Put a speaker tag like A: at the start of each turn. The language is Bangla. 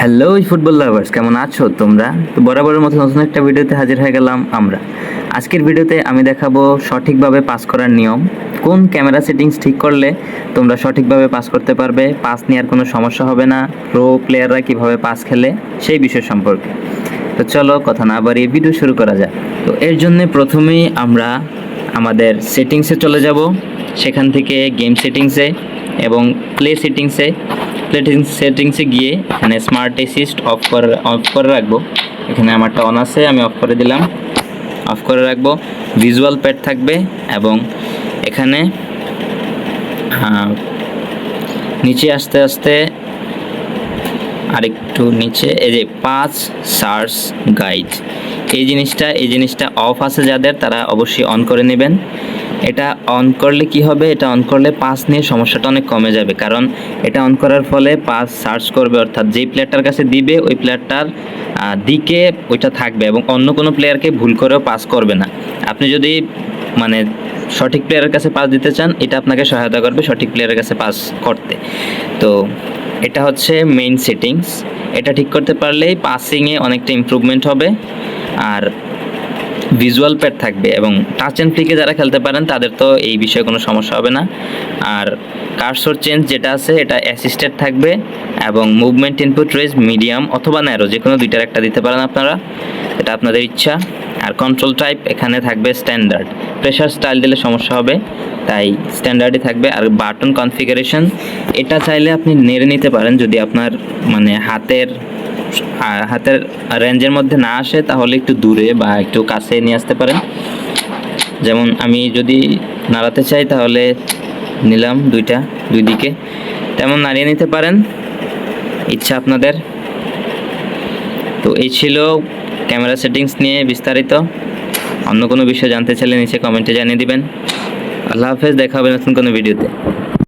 A: হ্যালো ফুটবল লাভার্স, কেমন আছো তোমরা? তো বরাবরের মতো নতুন একটা ভিডিওতে হাজির হয়ে গেলাম আমরা। আজকের ভিডিওতে আমি দেখাবো সঠিকভাবে পাস করার নিয়ম, কোন ক্যামেরা সেটিংস ঠিক করলে তোমরা সঠিকভাবে পাস করতে পারবে, পাস নেওয়ার কোনো সমস্যা হবে না, প্রো প্লেয়াররা কীভাবে পাস খেলে সেই বিষয় সম্পর্কে। তো চলো কথা না বাড়িয়ে ভিডিও শুরু করা যাক। তো এর জন্য প্রথমেই আমরা আমাদের সেটিংসে চলে যাব, সেখান থেকে গেম সেটিংসে এবং প্লে সেটিংসে গিয়ে এখানে স্মার্ট অ্যাসিস্ট অফ করে রাখবো। এখানে আমারটা অন আছে, আমি অফ করে দিলাম, অফ করে রাখবো। ভিজুয়াল প্যাড থাকবে এবং এখানে নিচে আস্তে আস্তে আরেকটু নিচে এই যে পাস সার্চ গাইড, এই জিনিসটা অফ আছে যাদের, তারা অবশ্যই অন করে নেবেন। এটা অন করলে কি হবে, এটা অন করলে পাস নিয়ে সমস্যাটা অনেক কমে যাবে, কারণ এটা অন করার ফলে পাস সার্চ করবে, অর্থাৎ যেই প্লেয়ারটার কাছে দিবে ওই প্লেয়ারটার দিকে ওইটা থাকবে এবং অন্য কোনো প্লেয়ারকে ভুল করেও পাস করবে না। আপনি যদি মানে সঠিক প্লেয়ারের কাছে পাস দিতে চান, এটা আপনাকে সহায়তা করবে সঠিক প্লেয়ারের কাছে পাস করতে। তো এটা হচ্ছে মেইন সেটিংস, এটা ঠিক করতে পারলেই পাসিংয়ে অনেকটা ইমপ্রুভমেন্ট হবে। আর ভিজুয়াল প্যাড থাকবে এবং টাচ অ্যান্ড ক্লিকে যারা খেলতে পারেন তাদের তো এই বিষয়ে কোনো সমস্যা হবে না। আর কার্সর চেঞ্জ যেটা আছে এটা অ্যাসিস্টেড থাকবে এবং মুভমেন্ট ইনপুট রেঞ্জ মিডিয়াম অথবা ন্যারো, যে কোনো দুইটার একটা দিতে পারেন আপনারা, এটা আপনাদের ইচ্ছা। আর কন্ট্রোল টাইপ এখানে থাকবে স্ট্যান্ডার্ড, প্রেশার স্টাইল দিলে সমস্যা হবে, তাই স্ট্যান্ডার্ডই থাকবে। আর বাটন কনফিগারেশন এটা চাইলে আপনি নেড়ে নিতে পারেন, যদি আপনার মানে হাতের রেঞ্জের মধ্যে না আসে তাহলে একটু দূরে বা একটু কাছে নিয়ে আসতে পারেন। যেমন আমি যদি নাড়াতে চাই তাহলে নিলাম দুই দিকে, তেমন নাড়িয়ে নিতে পারেন, ইচ্ছা আপনাদের। তো এই ছিল ক্যামেরা সেটিংস নিয়ে বিস্তারিত। অন্য কোনো বিষয় জানতে চাইলে নিচে কমেন্টে জানিয়ে দিবেন। আল্লাহ হাফেজ, দেখা হবে নতুন কোনো ভিডিওতে।